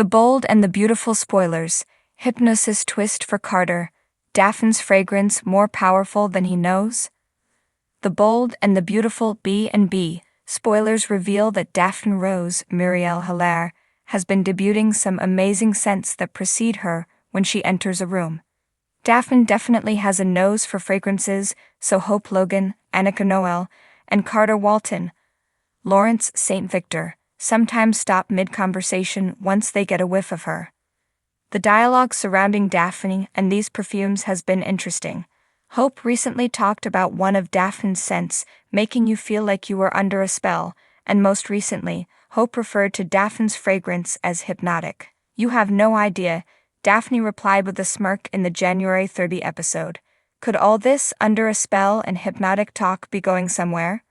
The bold and the beautiful spoilers. Hypnosis twist for Carter. Daphne's fragrance more powerful than he knows. The bold and the beautiful B&B spoilers reveal that Daphne Rose Muriel Hilaire has been debuting some amazing scents that precede her when she enters a room. Daphne definitely has a nose for fragrances, so Hope Logan, Annika Noel, and Carter Walton, Lawrence St. Victor, sometimes stop mid-conversation once they get a whiff of her. The dialogue surrounding Daphne and these perfumes has been interesting. Hope recently talked about one of Daphne's scents making you feel like you were under a spell, and most recently, Hope referred to Daphne's fragrance as hypnotic. "You have no idea," Daphne replied with a smirk in the January 30 episode. Could all this under a spell and hypnotic talk be going somewhere?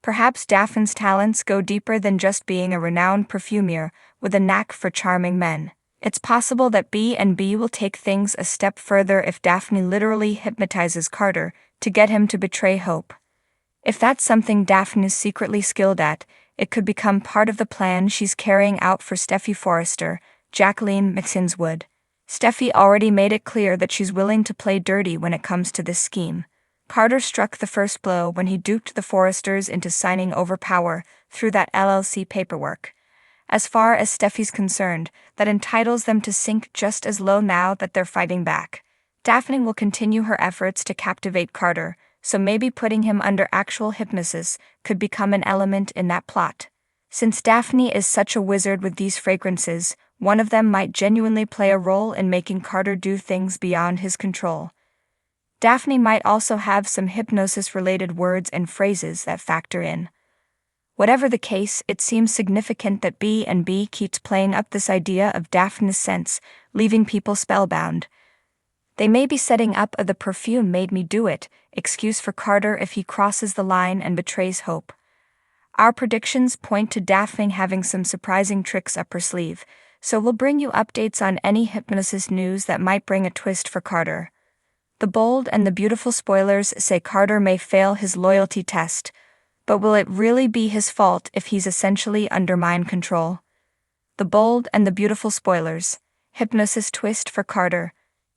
Perhaps Daphne's talents go deeper than just being a renowned perfumer with a knack for charming men. It's possible that B&B will take things a step further if Daphne literally hypnotizes Carter to get him to betray Hope. If that's something Daphne is secretly skilled at, it could become part of the plan she's carrying out for Steffy Forrester, Jacqueline McSinswood. Steffi already made it clear that she's willing to play dirty when it comes to this scheme. Carter struck the first blow when he duped the Forresters into signing over power through that LLC paperwork. As far as Steffi's concerned, that entitles them to sink just as low now that they're fighting back. Daphne will continue her efforts to captivate Carter, so maybe putting him under actual hypnosis could become an element in that plot. Since Daphne is such a wizard with these fragrances, one of them might genuinely play a role in making Carter do things beyond his control. Daphne might also have some hypnosis-related words and phrases that factor in. Whatever the case, it seems significant that B&B keeps playing up this idea of Daphne's scents, leaving people spellbound. They may be setting up a "the perfume made me do it" excuse for Carter if he crosses the line and betrays Hope. Our predictions point to Daphne having some surprising tricks up her sleeve, so we'll bring you updates on any hypnosis news that might bring a twist for Carter. The bold and the beautiful spoilers say Carter may fail his loyalty test, but will it really be his fault if he's essentially under mind control? The bold and the beautiful spoilers. Hypnosis twist for Carter.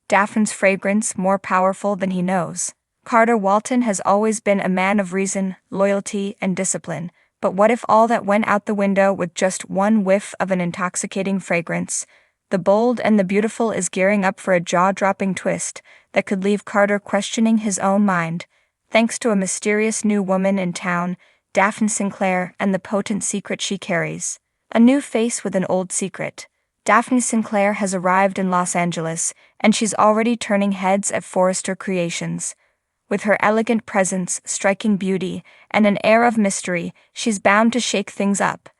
Daphne's fragrance more powerful than he knows. Carter Walton has always been a man of reason, loyalty, and discipline, but what if all that went out the window with just one whiff of an intoxicating fragrance? The bold and the beautiful is gearing up for a jaw-dropping twist that could leave Carter questioning his own mind, thanks to a mysterious new woman in town, Daphne Sinclair, and the potent secret she carries. A new face with an old secret. Daphne Sinclair has arrived in Los Angeles, and she's already turning heads at Forrester Creations. With her elegant presence, striking beauty, and an air of mystery, she's bound to shake things up.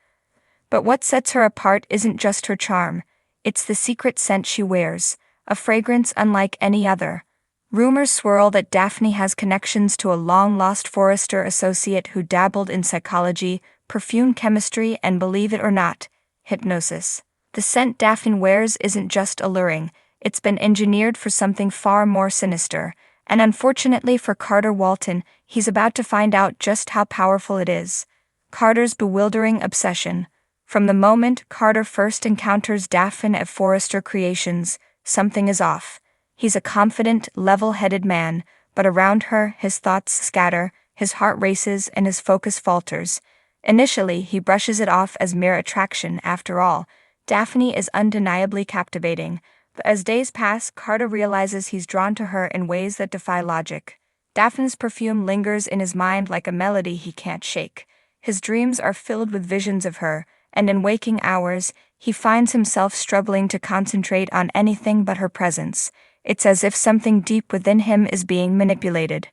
But what sets her apart isn't just her charm. It's the secret scent she wears, a fragrance unlike any other. Rumors swirl that Daphne has connections to a long-lost Forrester associate who dabbled in psychology, perfume chemistry, and, believe it or not, hypnosis. The scent Daphne wears isn't just alluring, it's been engineered for something far more sinister, and unfortunately for Carter Walton, he's about to find out just how powerful it is. Carter's bewildering obsession. From the moment Carter first encounters Daphne at Forrester Creations, something is off. He's a confident, level-headed man, but around her, his thoughts scatter, his heart races, and his focus falters. Initially, he brushes it off as mere attraction. After all, Daphne is undeniably captivating, but as days pass, Carter realizes he's drawn to her in ways that defy logic. Daphne's perfume lingers in his mind like a melody he can't shake. His dreams are filled with visions of her, and in waking hours, he finds himself struggling to concentrate on anything but her presence. It's as if something deep within him is being manipulated.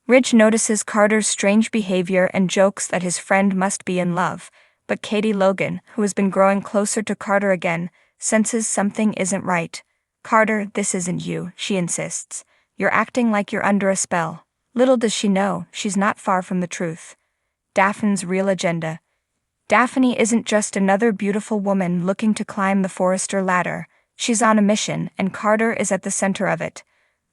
Ridge notices Carter's strange behavior and jokes that his friend must be in love, but Katie Logan, who has been growing closer to Carter again, senses something isn't right. "Carter, this isn't you," she insists. "You're acting like you're under a spell." Little does she know, she's not far from the truth. Daphne's real agenda. Daphne isn't just another beautiful woman looking to climb the Forrester ladder. She's on a mission, and Carter is at the center of it.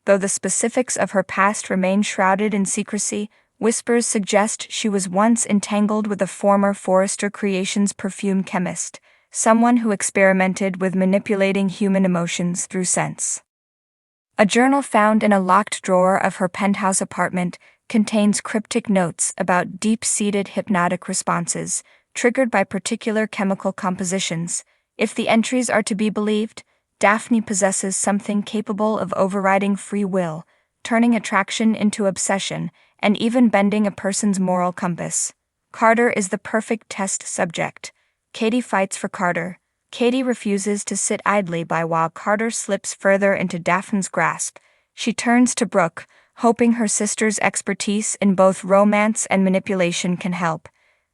Though the specifics of her past remain shrouded in secrecy, whispers suggest she was once entangled with a former Forrester Creations perfume chemist, someone who experimented with manipulating human emotions through sense. A journal found in a locked drawer of her penthouse apartment contains cryptic notes about deep-seated hypnotic responses triggered by particular chemical compositions. If the entries are to be believed, Daphne possesses something capable of overriding free will, turning attraction into obsession, and even bending a person's moral compass. Carter is the perfect test subject. Katie fights for Carter. Katie refuses to sit idly by while Carter slips further into Daphne's grasp. She turns to Brooke, hoping her sister's expertise in both romance and manipulation can help.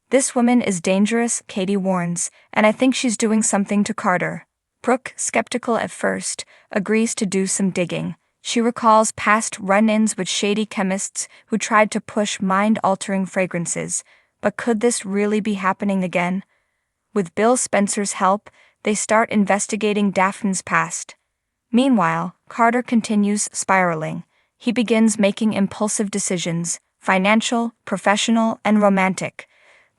This woman is dangerous, Katie warns, and I think she's doing something to Carter. Brooke, skeptical at first, agrees to do some digging. She recalls past run-ins with shady chemists who tried to push mind-altering fragrances. But could this really be happening again? With Bill Spencer's help, they start investigating Daphne's past. Meanwhile, Carter continues spiraling. He begins making impulsive decisions, financial, professional, and romantic,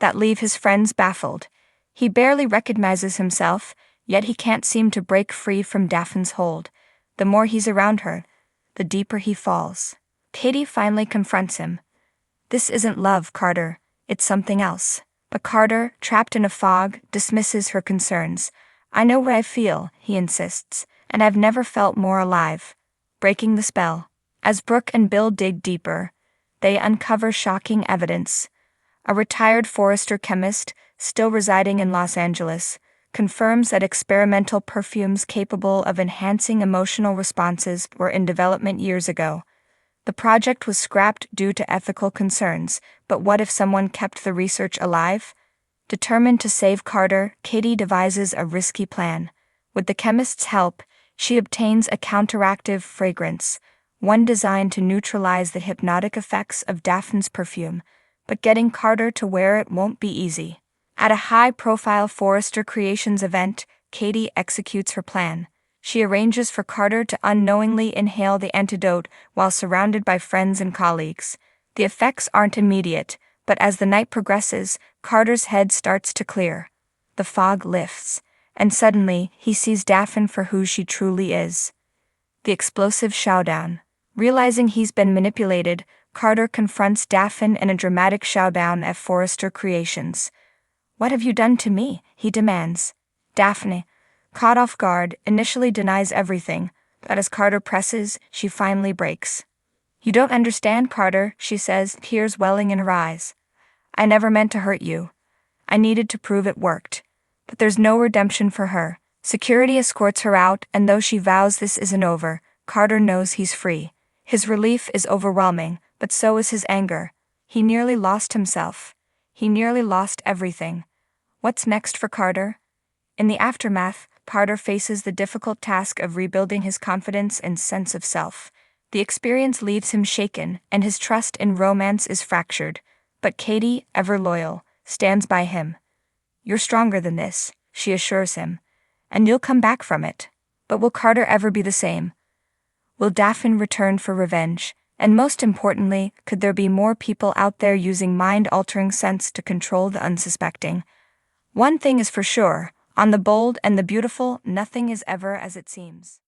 that leave his friends baffled. He barely recognizes himself, yet he can't seem to break free from Daphne's hold. The more he's around her, the deeper he falls. Katie finally confronts him. This isn't love, Carter. It's something else. But Carter, trapped in a fog, dismisses her concerns. I know what I feel, he insists, and I've never felt more alive. Breaking the spell. As Brooke and Bill dig deeper, they uncover shocking evidence. A retired forester chemist, still residing in Los Angeles, confirms that experimental perfumes capable of enhancing emotional responses were in development years ago. The project was scrapped due to ethical concerns, but what if someone kept the research alive? Determined to save Carter, Katie devises a risky plan. With the chemist's help, she obtains a counteractive fragrance, one designed to neutralize the hypnotic effects of Daphne's perfume, but getting Carter to wear it won't be easy. At a high-profile Forrester Creations event, Katie executes her plan. She arranges for Carter to unknowingly inhale the antidote while surrounded by friends and colleagues. The effects aren't immediate, but as the night progresses, Carter's head starts to clear. The fog lifts, and suddenly he sees Daphne for who she truly is. The explosive showdown. Realizing he's been manipulated, Carter confronts Daphne in a dramatic showdown at Forrester Creations. "What have you done to me?" he demands. Daphne, caught off guard, initially denies everything, but as Carter presses, she finally breaks. "You don't understand, Carter," she says, tears welling in her eyes. "I never meant to hurt you. I needed to prove it worked." But there's no redemption for her. Security escorts her out, and though she vows this isn't over, Carter knows he's free. His relief is overwhelming, but so is his anger. He nearly lost himself. He nearly lost everything. What's next for Carter? In the aftermath, Carter faces the difficult task of rebuilding his confidence and sense of self. The experience leaves him shaken, and his trust in romance is fractured. But Katie, ever loyal, stands by him. "You're stronger than this," she assures him, "and you'll come back from it." But will Carter ever be the same? Will Daphne return for revenge? And most importantly, could there be more people out there using mind-altering scents to control the unsuspecting? One thing is for sure, on the bold and the beautiful, nothing is ever as it seems.